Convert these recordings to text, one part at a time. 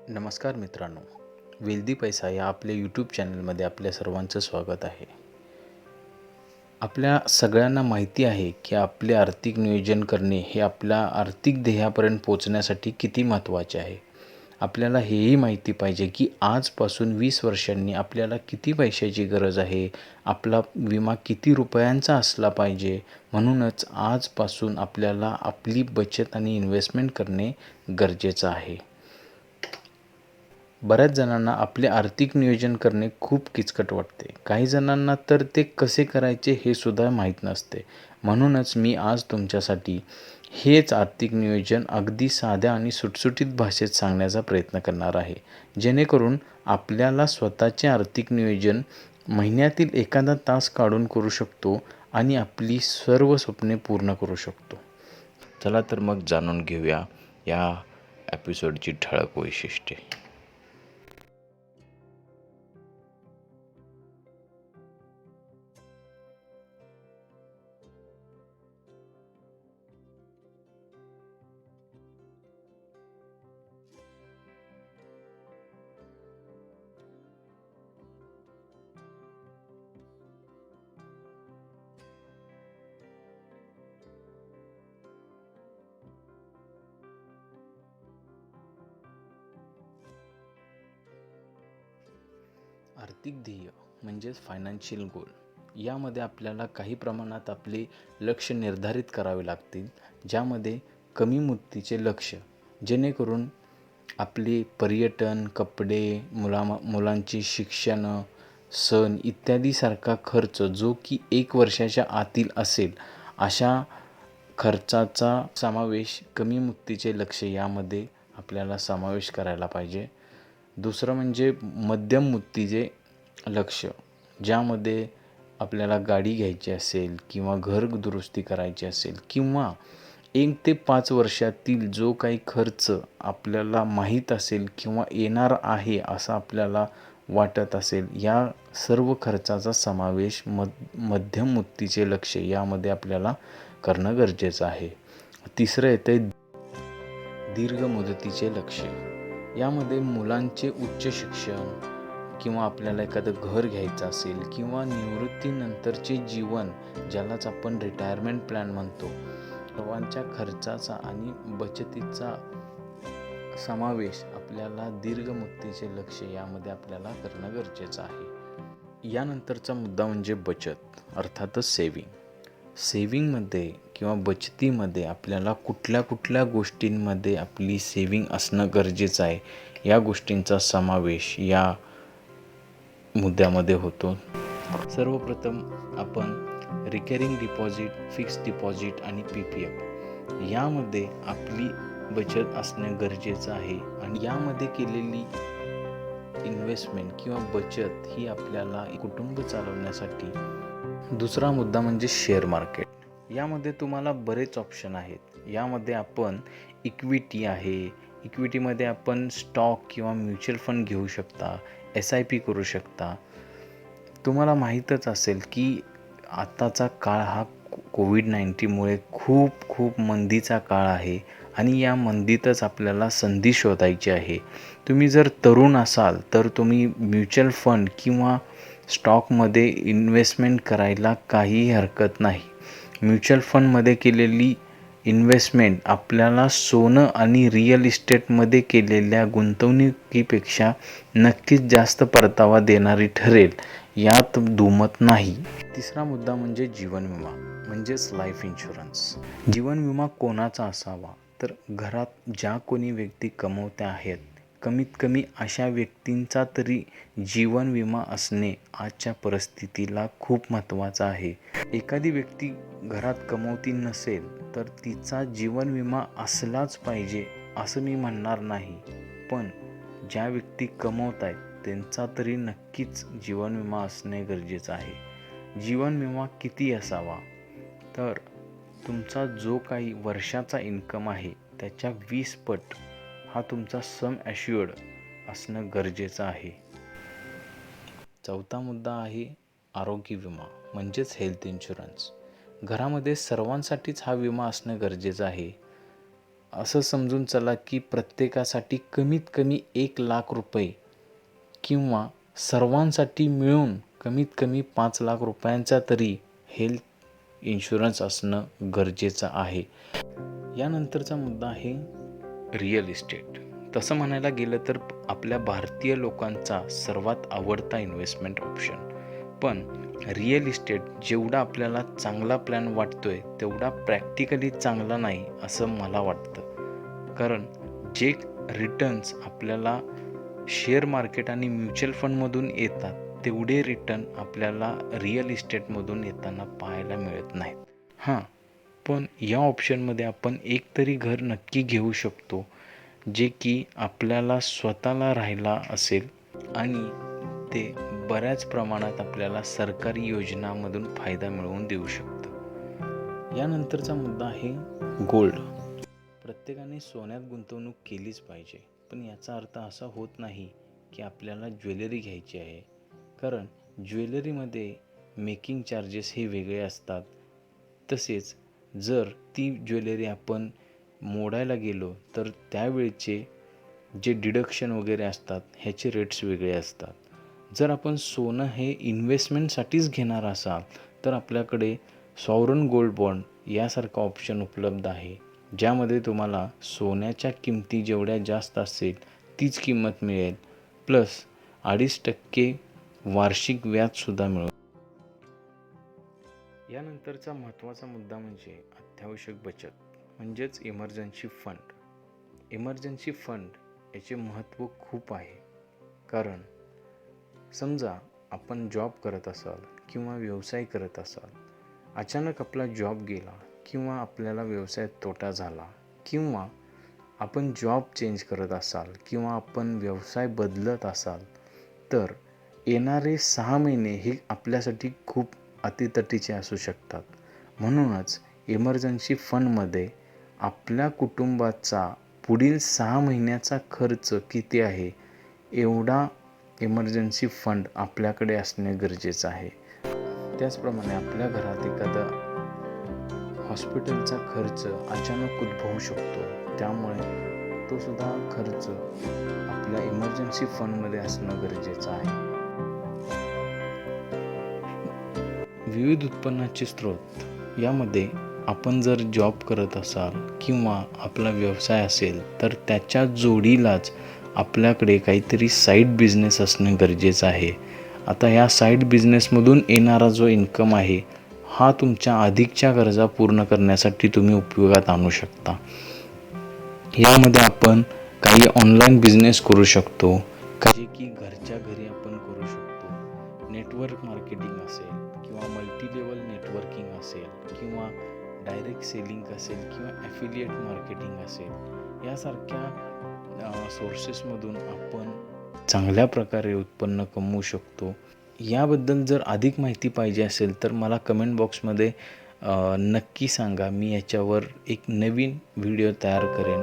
नमस्कार मित्रांनो, वेल्दी पैसा या आपल्या यूट्यूब चॅनलमध्ये आपल्या सर्वांचं स्वागत आहे. आपल्या सगळ्यांना माहिती आहे की आपले आर्थिक नियोजन करणे हे आपल्या आर्थिक ध्येयापर्यंत पोहोचण्यासाठी किती महत्त्वाचे आहे. आपल्याला हेही माहिती पाहिजे की आजपासून 20 वर्षांनी आपल्याला किती पैशाची गरज आहे, आपला विमा किती रुपयांचा असला पाहिजे. म्हणूनच आजपासून आपल्याला आपली बचत आणि इन्व्हेस्टमेंट करणे गरजेचं आहे. बऱ्याच जणांना आपले आर्थिक नियोजन करणे खूप किचकट वाटते. काही जणांना तर ते कसे करायचे हे सुद्धा माहीत नसते. म्हणूनच मी आज तुमच्यासाठी हेच आर्थिक नियोजन अगदी साध्या आणि सुटसुटीत भाषेत सांगण्याचा प्रयत्न करणार आहे. जेणेकरून आपल्याला स्वतःचे आर्थिक नियोजन महिन्यातील एखादा तास काढून करू शकतो आणि आपली सर्व स्वप्ने पूर्ण करू शकतो. चला तर मग जाणून घेऊया या एपिसोडची ठळक वैशिष्ट्ये. आर्थिक ध्येय म्हणजेच फायनान्शियल गोल. यामध्ये आपल्याला काही प्रमाणात आपले लक्ष निर्धारित करावे लागतील, ज्यामध्ये कमी मुदतीचे लक्ष, जेणेकरून आपले पर्यटन, कपडे, मुलांची शिक्षण, सण इत्यादीसारखा खर्च जो की 1 वर्षाच्या आतील असेल, अशा खर्चाचा समावेश कमी मुदतीचे लक्ष यामध्ये आपल्याला समावेश करायला पाहिजे. दुसरं म्हणजे मध्यम मुदतीचे लक्ष, ज्यामध्ये आपल्याला गाडी घ्यायची असेल किंवा घर दुरुस्ती करायची असेल किंवा 1 ते 5 वर्षातील जो काही खर्च आपल्याला माहीत असेल किंवा येणार आहे असं आपल्याला वाटत असेल, या सर्व खर्चाचा समावेश मध्यम मुदतीचे लक्ष यामध्ये आपल्याला करणं गरजेचं आहे. तिसरं येते दीर्घ मुदतीचे लक्ष. यामध्ये मुलांचे उच्च शिक्षण किंवा आपल्याला एखादं घर घ्यायचं असेल किंवा निवृत्तीनंतरचे जीवन, ज्यालाच आपण रिटायरमेंट प्लॅन म्हणतो, सर्वांच्या खर्चाचा आणि बचतीचा समावेश आपल्याला दीर्घ मुदतीचे लक्ष यामध्ये आपल्याला करणं गरजेचं आहे. यानंतरचा मुद्दा म्हणजे बचत, अर्थातच सेविंगमध्ये किंवा बचतीमध्ये आपल्याला कुठल्या कुठल्या गोष्टींमध्ये आपली सेविंग असणं गरजेचं आहे, या गोष्टींचा समावेश या मुद्द्यामध्ये होतो. सर्वप्रथम आपण रिकरिंग डिपॉझिट, फिक्स डिपॉझिट आणि PPF यामध्ये आपली बचत असणं गरजेचं आहे आणि यामध्ये केलेली इन्व्हेस्टमेंट किंवा बचत ही आपल्याला कुटुंब चालवण्यासाठी. दुसरा मुद्दा म्हणजे शेअर मार्केट. यामध्ये तुम्हाला बरेच ऑप्शन आहेत. यामध्ये आपण इक्विटी आहे, इक्विटीमध्ये आपण स्टॉक किंवा म्युच्युअल फंड घेऊ शकता, SIP करू शकता. तुम्हाला माहीतच असेल की आत्ताचा काळ हा कोविड-19मुळे खूप मंदीचा काळ आहे आणि या मंदीतच आपल्याला संधी शोधायची आहे. तुम्ही जर तरुण असाल तर तुम्ही म्युच्युअल फंड किंवा स्टॉकमध्ये इन्व्हेस्टमेंट करायला काहीही हरकत नाही. म्युच्युअल फंडमध्ये केलेली इन्व्हेस्टमेंट आपल्याला सोनं आणि रिअल इस्टेटमध्ये केलेल्या गुंतवणुकीपेक्षा नक्कीच जास्त परतावा देणारी ठरेल, यात दुमत नाही. तिसरा मुद्दा म्हणजे जीवन विमा म्हणजेच लाईफ इन्शुरन्स. जीवन विमा कोणाचा असावा, तर घरात ज्या कोणी व्यक्ती कमवत्या आहेत, कमीत कमी अशा व्यक्तींचा तरी जीवन विमा असणे आजच्या परिस्थितीला खूप महत्त्वाचं आहे. एखादी व्यक्ती घरात कमवती नसेल तर तिचा जीवन विमा असलाच पाहिजे असं मी म्हणणार नाही, पण ज्या व्यक्ती कमवत आहेत त्यांचा तरी नक्कीच जीवन विमा असणे गरजेचं आहे. जीवन विमा किती असावा, तर तुमचा जो काही वर्षाचा इन्कम आहे त्याच्या 20 पट हा तुमचा सम ॲश्युअर्ड असणं गरजेचं आहे. चौथा मुद्दा आहे आरोग्य विमा म्हणजेच हेल्थ इन्शुरन्स. घरामध्ये सर्वांसाठीच हा विमा असणं गरजेचं आहे. असं समजून चला की प्रत्येकासाठी कमीत कमी 1,00,000 रुपये किंवा सर्वांसाठी मिळून कमीत कमी 5,00,000 रुपयांचा तरी हेल्थ इन्शुरन्स असणं गरजेचं आहे. यानंतरचा मुद्दा आहे रिअल इस्टेट. तसं म्हणायला गेलं तर आपल्या भारतीय लोकांचा सर्वात आवडता इन्व्हेस्टमेंट ऑप्शन. पण रिअल इस्टेट जेवढा आपल्याला चांगला प्लॅन वाटतोय तेवढा प्रॅक्टिकली चांगला नाही असं मला वाटतं. कारण जे रिटर्न्स आपल्याला शेअर मार्केट आणि म्युच्युअल फंडमधून येतात तेवढे रिटर्न आपल्याला रिअल इस्टेटमधून येताना पाहायला मिळत नाहीत. पण या ऑप्शनमध्ये आपण एक तरी घर नक्की घेऊ शकतो जे की आपल्याला स्वतःला राहायला असेल आणि ते बऱ्याच प्रमाणात आपल्याला सरकारी योजनांमधून फायदा मिळवून देऊ शकतं. यानंतरचा मुद्दा आहे गोल्ड. प्रत्येकाने सोन्यात गुंतवणूक केलीच पाहिजे, पण याचा अर्थ असा होत नाही की आपल्याला ज्वेलरी घ्यायची आहे. कारण ज्वेलरीमध्ये मेकिंग चार्जेस हे वेगळे असतात. तसेच जर ती ज्वेलरी आपण मोडायला गेलो तर त्यावेळचे जे डिडक्शन वगैरे असतात ह्याचे रेट्स वेगळे असतात. जर आपण सोनं हे इन्व्हेस्टमेंटसाठीच घेणार असाल तर आपल्याकडे सॉवरन गोल्ड बॉन्ड यासारखा ऑप्शन उपलब्ध आहे, ज्यामध्ये तुम्हाला सोन्याच्या किमती जेवढ्या जास्त असेल तीच किंमत मिळेल, प्लस 2.5% वार्षिक व्याजसुद्धा मिळेल. यानंतरचा महत्त्वाचा मुद्दा म्हणजे अत्यावश्यक बचत म्हणजेच इमर्जन्सी फंड. इमर्जन्सी फंड याचे महत्त्व खूप आहे. कारण समजा आपण जॉब करत असाल किंवा व्यवसाय करत असाल, अचानक आपला जॉब गेला किंवा आपल्याला व्यवसायात तोटा झाला किंवा आपण जॉब चेंज करत असाल किंवा आपण व्यवसाय बदलत असाल तर येणारे 6 महिने हे आपल्यासाठी खूप अतितटीचे असू शकतात. म्हणूनच इमर्जन्सी फंडमध्ये आपल्या कुटुंबाचा पुढील 6 महिन्याचा खर्च किती आहे एवढा इमर्जन्सी फंड आपल्याकडे असणे गरजेचं आहे. त्याचप्रमाणे आपल्या घरात एखादा हॉस्पिटलचा खर्च अचानक उद्भवू शकतो, त्यामुळे तो सुद्धा खर्च आपल्या इमर्जन्सी फंडमध्ये असणं गरजेचं आहे. विविध उत्पन्नाचे स्रोत यामध्ये आपण जर जॉब करत असाल किंवा आपला व्यवसाय असेल तर त्याच्या जोडीलाच आपल्याकडे काहीतरी साईड बिझनेस असणं गरजेचं आहे. आता ह्या साईड बिझनेसमधून येणारा जो इन्कम आहे हा तुमच्या अधिकच्या गरजा पूर्ण करण्यासाठी तुम्ही उपयोगात आणू शकता. यामध्ये आपण काही ऑनलाईन बिझनेस करू शकतो, जे की घरच्या घरी आपण करू शकतो. नेटवर्क मार्केटिंग असेल किंवा मल्टी लेवल नेटवर्किंग असेल किंवा डायरेक्ट सेलिंग असेल किंवा ॲफिलिएट मार्केटिंग असेल, यासारख्या सोर्सेसमधून आपण चांगल्या प्रकारे उत्पन्न कमवू शकतो. याबद्दल जर अधिक माहिती पाहिजे असेल तर मला कमेंट बॉक्समध्ये नक्की सांगा. मी याच्यावर एक नवीन व्हिडिओ तयार करेन.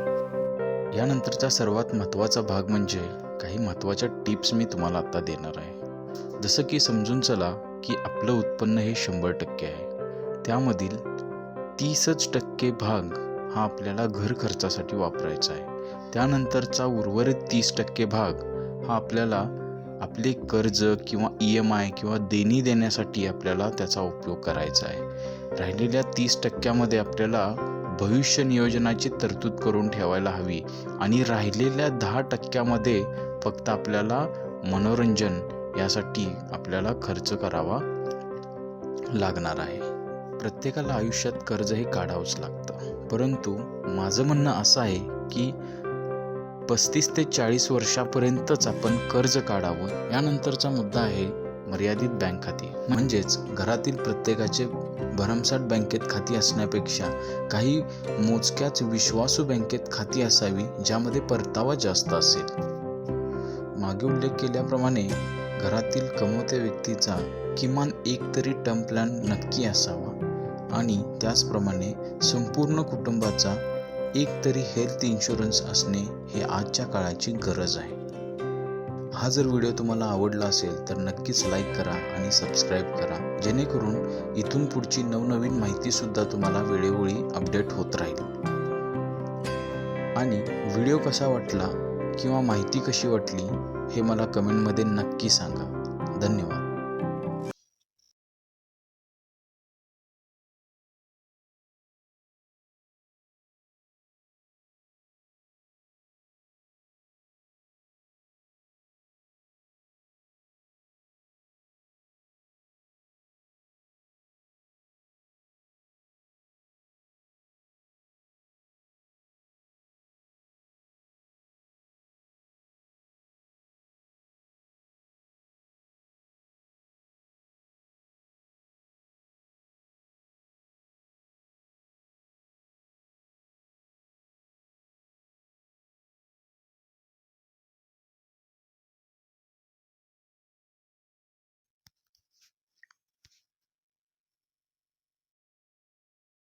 यानंतरचा सर्वात महत्त्वाचा भाग म्हणजे काही महत्त्वाच्या टिप्स मी तुम्हाला आता देणार आहे. जसं की समजून चला की आपलं उत्पन्न हे 100% आहे, त्यामधील 30% भाग हा आपल्याला घर खर्चासाठी वापरायचा आहे. त्यानंतरचा उर्वरित 30% भाग हा आपल्याला आपले कर्ज किंवा EMI किंवा देणी देण्यासाठी आपल्याला त्याचा उपयोग करायचा आहे. राहिलेल्या 30%मध्ये आपल्याला भविष्य नियोजनाची तरतूद करून ठेवायला हवी आणि राहिलेल्या 10%मध्ये फक्त आपल्याला मनोरंजन यासाठी आपल्याला खर्च करावा लागणार आहे. प्रत्येकाला आयुष्यात कर्ज हे काढावंच लागतं, परंतु माझं म्हणणं असं आहे की 35 ते 40 वर्षापर्यंतच आपण कर्ज काढावं. यानंतरचा मुद्दा आहे मर्यादित बँक खाती. म्हणजेच घरातील प्रत्येकाचे भरमसाठ बँकेत खाती असण्यापेक्षा काही मोजक्याच विश्वासू बँकेत खाती असावी ज्यामध्ये परतावा जास्त असेल. मागे उल्लेख केल्याप्रमाणे घरातील कमवत्या व्यक्तीचा किमान एक तरी टर्म प्लॅन नक्की असावा आणि त्याचप्रमाणे संपूर्ण कुटुंबाचा एक तरी हेल्थ इन्शुरन्स असणे हे आजच्या काळाची गरज आहे. हा जर व्हिडिओ तुम्हाला आवडला असेल तर नक्कीच लाईक करा आणि सबस्क्राईब करा, जेणेकरून इथून पुढची नवनवीन माहितीसुद्धा तुम्हाला वेळोवेळी अपडेट होत राहील. आणि व्हिडिओ कसा वाटला किंवा माहिती कशी वाटली हे मला कमेंटमध्ये नक्की सांगा. धन्यवाद.